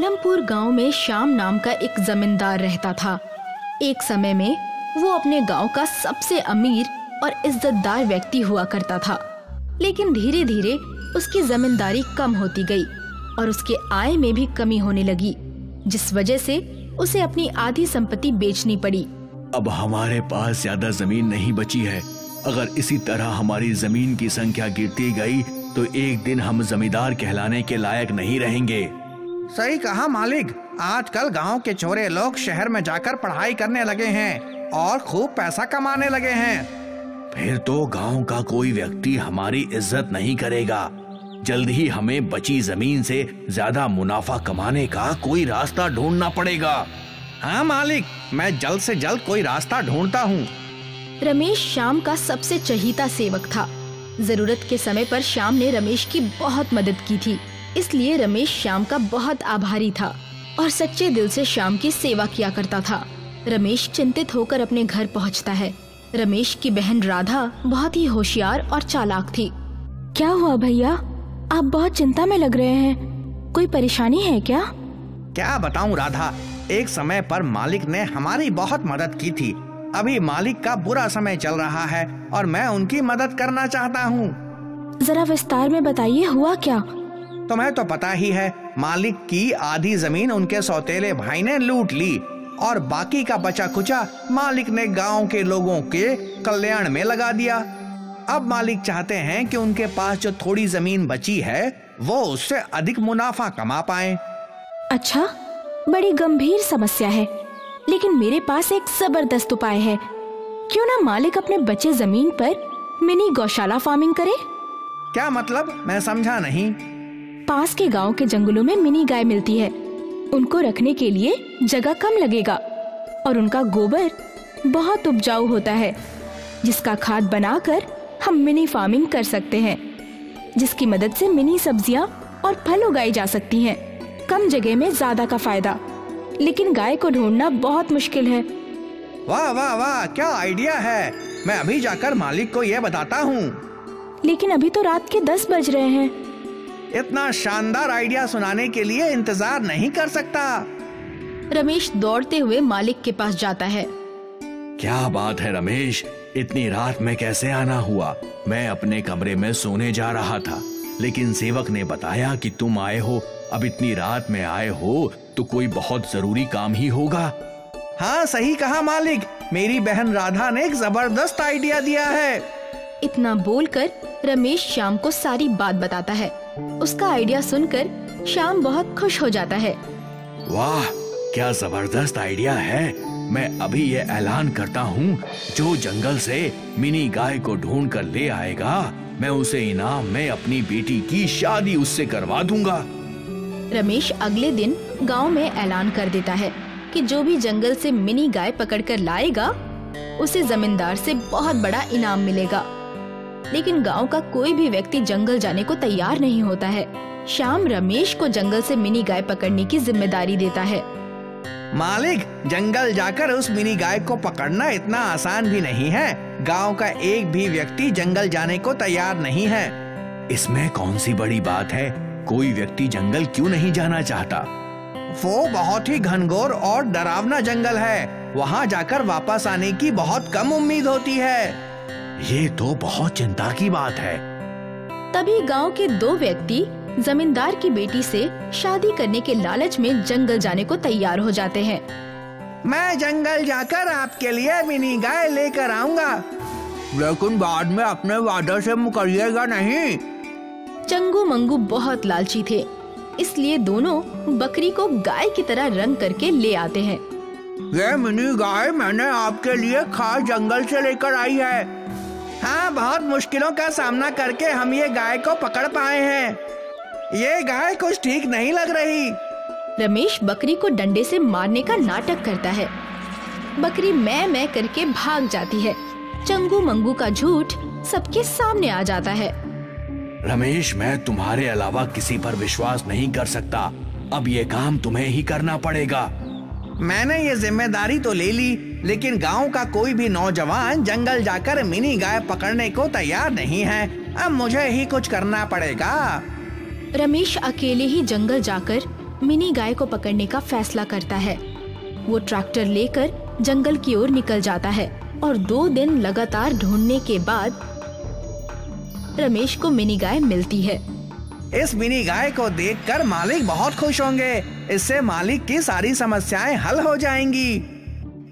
आलमपुर गांव में श्याम नाम का एक जमींदार रहता था। एक समय में वो अपने गांव का सबसे अमीर और इज्जतदार व्यक्ति हुआ करता था, लेकिन धीरे धीरे उसकी जमींदारी कम होती गई और उसके आय में भी कमी होने लगी, जिस वजह से उसे अपनी आधी संपत्ति बेचनी पड़ी। अब हमारे पास ज्यादा जमीन नहीं बची है। अगर इसी तरह हमारी जमीन की संख्या गिरती गई तो एक दिन हम जमींदार कहलाने के लायक नहीं रहेंगे। सही कहा मालिक, आजकल गांव के छोरे लोग शहर में जाकर पढ़ाई करने लगे हैं और खूब पैसा कमाने लगे हैं। फिर तो गांव का कोई व्यक्ति हमारी इज्जत नहीं करेगा। जल्द ही हमें बची जमीन से ज्यादा मुनाफा कमाने का कोई रास्ता ढूंढना पड़ेगा। हाँ मालिक, मैं जल्द से जल्द कोई रास्ता ढूंढता हूँ। रमेश श्याम का सबसे चहीता सेवक था। जरूरत के समय पर श्याम ने रमेश की बहुत मदद की थी, इसलिए रमेश श्याम का बहुत आभारी था और सच्चे दिल से श्याम की सेवा किया करता था। रमेश चिंतित होकर अपने घर पहुंचता है। रमेश की बहन राधा बहुत ही होशियार और चालाक थी। क्या हुआ भैया, आप बहुत चिंता में लग रहे हैं, कोई परेशानी है क्या? क्या बताऊं राधा, एक समय पर मालिक ने हमारी बहुत मदद की थी। अभी मालिक का बुरा समय चल रहा है और मैं उनकी मदद करना चाहता हूँ। जरा विस्तार में बताइए, हुआ क्या? तुम्हें तो पता ही है, मालिक की आधी जमीन उनके सौतेले भाई ने लूट ली और बाकी का बचा कुचा मालिक ने गांव के लोगों के कल्याण में लगा दिया। अब मालिक चाहते हैं कि उनके पास जो थोड़ी जमीन बची है वो उससे अधिक मुनाफा कमा पाए। अच्छा, बड़ी गंभीर समस्या है, लेकिन मेरे पास एक जबरदस्त उपाय है। क्यों ना मालिक अपने बचे जमीन पर मिनी गौशाला फार्मिंग करे? क्या मतलब, मैं समझा नहीं। पास के गांव के जंगलों में मिनी गाय मिलती है। उनको रखने के लिए जगह कम लगेगा और उनका गोबर बहुत उपजाऊ होता है, जिसका खाद बनाकर हम मिनी फार्मिंग कर सकते हैं, जिसकी मदद से मिनी सब्जियां और फल उगाई जा सकती हैं। कम जगह में ज्यादा का फायदा, लेकिन गाय को ढूंढना बहुत मुश्किल है। वाह वाह वाह, क्या आइडिया है। मैं अभी जाकर मालिक को यह बताता हूँ। लेकिन अभी तो रात के 10 बज रहे हैं। इतना शानदार आइडिया सुनाने के लिए इंतजार नहीं कर सकता। रमेश दौड़ते हुए मालिक के पास जाता है। क्या बात है रमेश, इतनी रात में कैसे आना हुआ? मैं अपने कमरे में सोने जा रहा था, लेकिन सेवक ने बताया कि तुम आए हो। अब इतनी रात में आए हो तो कोई बहुत जरूरी काम ही होगा। हाँ सही कहा मालिक, मेरी बहन राधा ने एक जबरदस्त आइडिया दिया है। इतना बोलकर रमेश श्याम को सारी बात बताता है। उसका आइडिया सुनकर श्याम बहुत खुश हो जाता है। वाह, क्या जबरदस्त आइडिया है। मैं अभी ये ऐलान करता हूँ, जो जंगल से मिनी गाय को ढूंढ कर ले आएगा, मैं उसे इनाम में अपनी बेटी की शादी उससे करवा दूंगा। रमेश अगले दिन गांव में ऐलान कर देता है कि जो भी जंगल से मिनी गाय पकड़कर लाएगा, उसे जमींदार से बहुत बड़ा इनाम मिलेगा। लेकिन गांव का कोई भी व्यक्ति जंगल जाने को तैयार नहीं होता है। श्याम रमेश को जंगल से मिनी गाय पकड़ने की जिम्मेदारी देता है। मालिक, जंगल जाकर उस मिनी गाय को पकड़ना इतना आसान भी नहीं है। गांव का एक भी व्यक्ति जंगल जाने को तैयार नहीं है। इसमें कौन सी बड़ी बात है? कोई व्यक्ति जंगल क्यों नहीं जाना चाहता? वो बहुत ही घनघोर और डरावना जंगल है। वहाँ जाकर वापस आने की बहुत कम उम्मीद होती है। ये तो बहुत चिंता की बात है। तभी गांव के 2 व्यक्ति जमींदार की बेटी से शादी करने के लालच में जंगल जाने को तैयार हो जाते हैं। मैं जंगल जाकर आपके लिए मिनी गाय लेकर आऊंगा, लेकिन बाद में अपने वादे से मुकरिएगा नहीं। चंगू मंगू बहुत लालची थे, इसलिए दोनों बकरी को गाय की तरह रंग करके ले आते हैं। ये मिनी गाय मैंने आपके लिए खास जंगल से लेकर आई है। हाँ, बहुत मुश्किलों का सामना करके हम ये गाय को पकड़ पाए हैं। ये गाय कुछ ठीक नहीं लग रही। रमेश बकरी को डंडे से मारने का नाटक करता है। बकरी मैं करके भाग जाती है। चंगू मंगू का झूठ सबके सामने आ जाता है। रमेश, मैं तुम्हारे अलावा किसी पर विश्वास नहीं कर सकता। अब ये काम तुम्हें ही करना पड़ेगा। मैंने ये जिम्मेदारी तो ले ली, लेकिन गांव का कोई भी नौजवान जंगल जाकर मिनी गाय पकड़ने को तैयार नहीं है। अब मुझे ही कुछ करना पड़ेगा। रमेश अकेले ही जंगल जाकर मिनी गाय को पकड़ने का फैसला करता है। वो ट्रैक्टर लेकर जंगल की ओर निकल जाता है और 2 दिन लगातार ढूंढने के बाद रमेश को मिनी गाय मिलती है। इस मिनी गाय को देखकर मालिक बहुत खुश होंगे। इससे मालिक की सारी समस्याएं हल हो जाएंगी।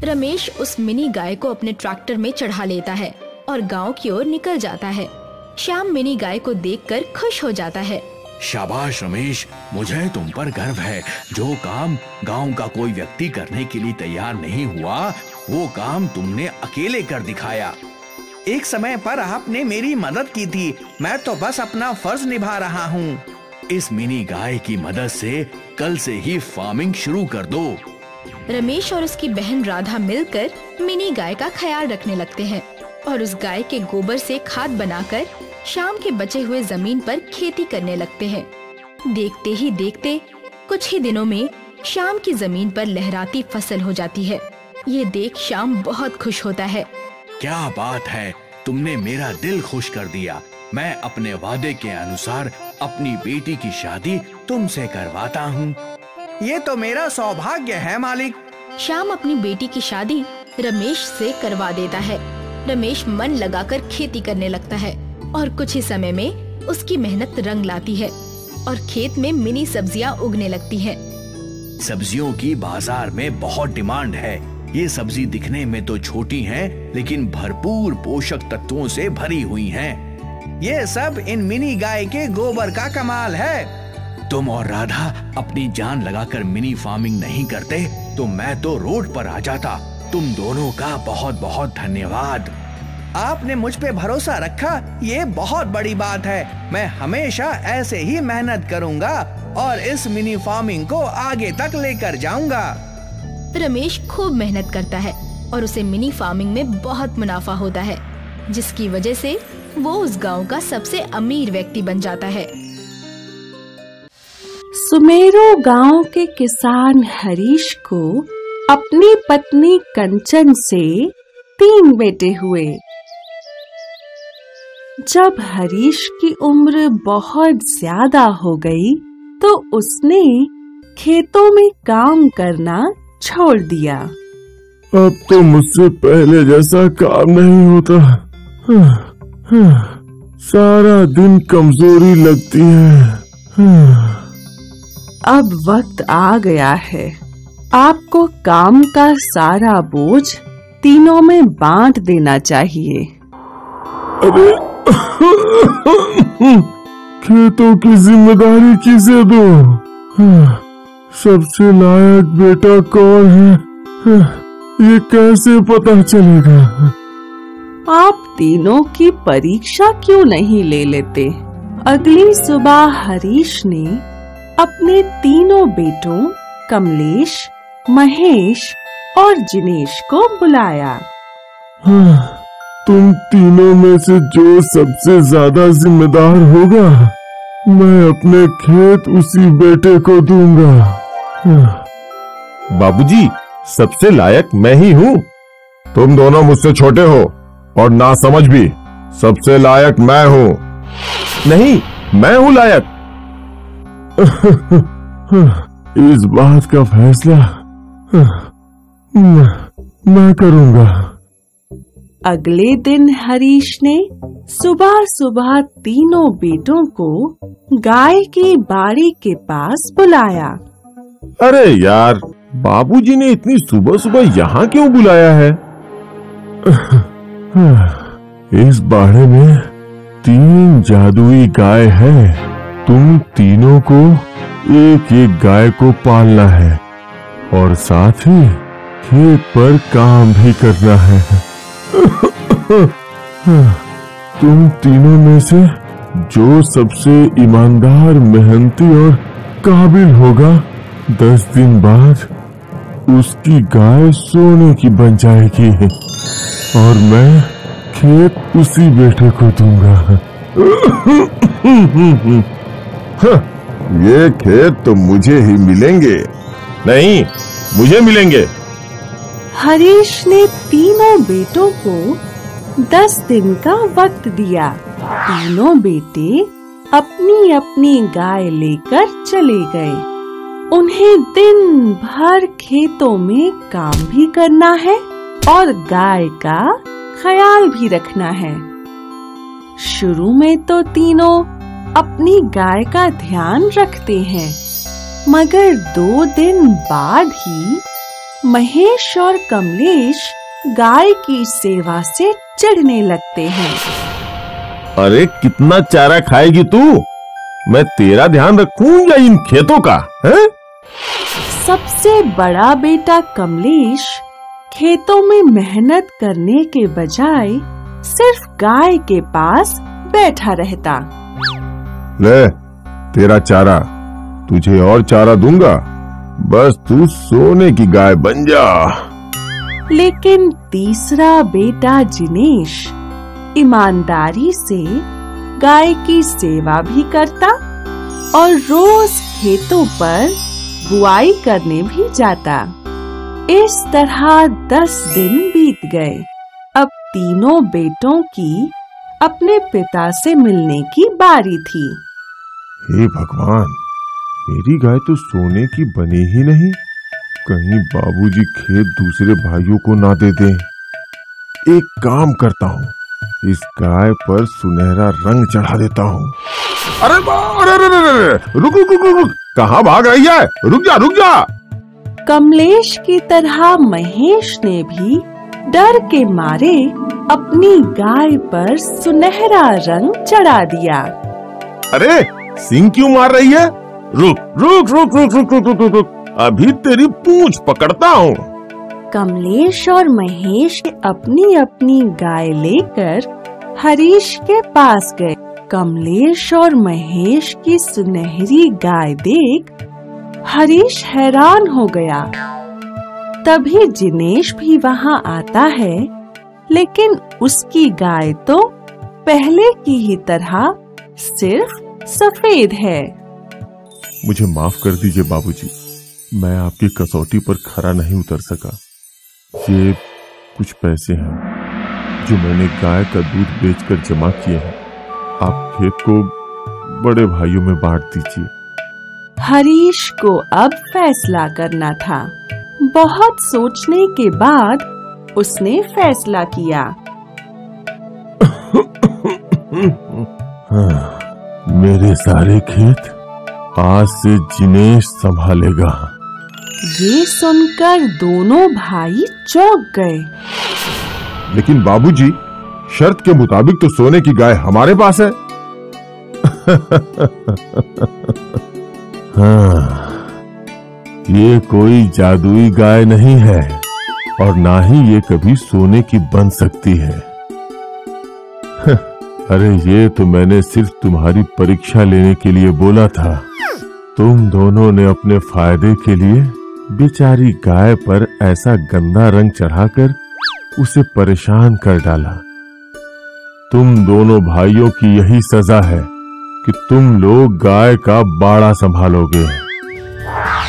रमेश उस मिनी गाय को अपने ट्रैक्टर में चढ़ा लेता है और गांव की ओर निकल जाता है। श्याम मिनी गाय को देखकर खुश हो जाता है। शाबाश रमेश, मुझे तुम पर गर्व है। जो काम गांव का कोई व्यक्ति करने के लिए तैयार नहीं हुआ, वो काम तुमने अकेले कर दिखाया। एक समय पर आपने मेरी मदद की थी, मैं तो बस अपना फर्ज निभा रहा हूँ। इस मिनी गाय की मदद से कल से ही फार्मिंग शुरू कर दो। रमेश और उसकी बहन राधा मिलकर मिनी गाय का ख्याल रखने लगते हैं और उस गाय के गोबर से खाद बनाकर शाम के बचे हुए जमीन पर खेती करने लगते हैं। देखते ही देखते कुछ ही दिनों में शाम की जमीन पर लहराती फसल हो जाती है। ये देख शाम बहुत खुश होता है। क्या बात है, तुमने मेरा दिल खुश कर दिया। मैं अपने वादे के अनुसार अपनी बेटी की शादी तुमसे करवाता हूँ। ये तो मेरा सौभाग्य है मालिक। श्याम अपनी बेटी की शादी रमेश से करवा देता है। रमेश मन लगाकर खेती करने लगता है और कुछ ही समय में उसकी मेहनत रंग लाती है और खेत में मिनी सब्जियां उगने लगती हैं। सब्जियों की बाजार में बहुत डिमांड है। ये सब्जी दिखने में तो छोटी हैं, लेकिन भरपूर पोषक तत्वों से भरी हुई हैं। ये सब इन मिनी गाय के गोबर का कमाल है। तुम और राधा अपनी जान लगाकर मिनी फार्मिंग नहीं करते तो मैं तो रोड पर आ जाता। तुम दोनों का बहुत बहुत धन्यवाद। आपने मुझ पे भरोसा रखा, ये बहुत बड़ी बात है। मैं हमेशा ऐसे ही मेहनत करूंगा और इस मिनी फार्मिंग को आगे तक लेकर जाऊंगा। रमेश खूब मेहनत करता है और उसे मिनी फार्मिंग में बहुत मुनाफा होता है, जिसकी वजह से वो उस गांव का सबसे अमीर व्यक्ति बन जाता है। सुमेरो गांव के किसान हरीश को अपनी पत्नी कंचन से 3 बेटे हुए। जब हरीश की उम्र बहुत ज्यादा हो गई तो उसने खेतों में काम करना छोड़ दिया। अब तो मुझसे पहले जैसा काम नहीं होता। सारा दिन कमजोरी लगती है। अब वक्त आ गया है, आपको काम का सारा बोझ तीनों में बांट देना चाहिए। अरे खेतों की जिम्मेदारी किसे दो? सबसे लायक बेटा कौन है? ये कैसे पता चलेगा? आप तीनों की परीक्षा क्यों नहीं ले लेते? अगली सुबह हरीश ने अपने तीनों बेटों कमलेश, महेश और जिनेश को बुलाया। तुम तीनों में से जो सबसे ज्यादा जिम्मेदार होगा, मैं अपने खेत उसी बेटे को दूंगा। बाबूजी, सबसे लायक मैं ही हूँ। तुम दोनों मुझसे छोटे हो और ना समझ भी। सबसे लायक मैं हूँ। नहीं, मैं हूँ लायक। इस बात का फैसला मैं करूंगा। अगले दिन हरीश ने सुबह सुबह तीनों बेटों को गाय की बाड़ी के पास बुलाया। अरे यार, बाबूजी ने इतनी सुबह सुबह यहाँ क्यों बुलाया है? इस बाड़े में 3 जादुई गाय हैं। तुम तीनों को एक एक गाय को पालना है और साथ ही खेत पर काम भी करना है। तुम तीनों में से जो सबसे ईमानदार, मेहनती और काबिल होगा, 10 दिन बाद उसकी गाय सोने की बन जाएगी और मैं खेत उसी बेटे को दूंगा। ये खेत तो मुझे ही मिलेंगे। नहीं, मुझे मिलेंगे। हरीश ने तीनों बेटों को 10 दिन का वक्त दिया। तीनों बेटे अपनी अपनी गाय लेकर चले गए। उन्हें दिन भर खेतों में काम भी करना है और गाय का ख्याल भी रखना है। शुरू में तो तीनों अपनी गाय का ध्यान रखते हैं, मगर 2 दिन बाद ही महेश और कमलेश गाय की सेवा से चिढ़ने लगते हैं। अरे कितना चारा खाएगी तू? मैं तेरा ध्यान रखूं या इन खेतों का? है? सबसे बड़ा बेटा कमलेश खेतों में मेहनत करने के बजाय सिर्फ गाय के पास बैठा रहता। ले तेरा चारा, तुझे और चारा दूंगा, बस तू सोने की गाय बन जा। लेकिन तीसरा बेटा जिनेश ईमानदारी से गाय की सेवा भी करता और रोज खेतों पर बुआई करने भी जाता। इस तरह 10 दिन बीत गए। अब तीनों बेटों की अपने पिता से मिलने की बारी थी। हे भगवान, मेरी गाय तो सोने की बनी ही नहीं, कहीं बाबूजी खेत दूसरे भाइयों को ना दे दें। एक काम करता हूँ, इस गाय पर सुनहरा रंग चढ़ा देता हूँ। अरे रुक रुक रुक रुक, कहाँ भाग रही है? रुक जा रुक जा। कमलेश की तरह महेश ने भी डर के मारे अपनी गाय पर सुनहरा रंग चढ़ा दिया। अरे सिंह क्यों मार रही है? रुक रुक रुक रुक रुक रुक रुक रुक, अभी तेरी पूंछ पकड़ता हूँ। कमलेश और महेश अपनी अपनी गाय लेकर हरीश के पास गए। कमलेश और महेश की सुनहरी गाय देख हरीश हैरान हो गया। तभी जिनेश भी वहाँ आता है, लेकिन उसकी गाय तो पहले की ही तरह सिर्फ सफेद है। मुझे माफ कर दीजिए बाबूजी, मैं आपकी कसौटी पर खरा नहीं उतर सका। ये कुछ पैसे हैं जो मैंने गाय का दूध बेचकर जमा किए हैं। आप खेत को बड़े भाइयों में बांट दीजिए। हरीश को अब फैसला करना था। बहुत सोचने के बाद उसने फैसला किया। मेरे सारे खेत आज से जिनेश संभालेगा। ये सुनकर दोनों भाई चौंक गए। लेकिन बाबूजी, शर्त के मुताबिक तो सोने की गाय हमारे पास है। हाँ, ये कोई जादुई गाय नहीं है और ना ही ये कभी सोने की बन सकती है। अरे ये तो मैंने सिर्फ तुम्हारी परीक्षा लेने के लिए बोला था। तुम दोनों ने अपने फायदे के लिए बेचारी गाय पर ऐसा गंदा रंग चढ़ाकर उसे परेशान कर डाला। तुम दोनों भाइयों की यही सजा है कि तुम लोग गाय का बाड़ा संभालोगे।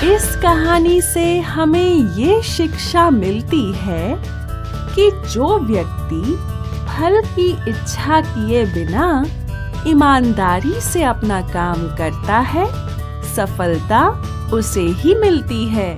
इस कहानी से हमें ये शिक्षा मिलती है कि जो व्यक्ति फल की इच्छा किए बिना ईमानदारी से अपना काम करता है, सफलता उसे ही मिलती है।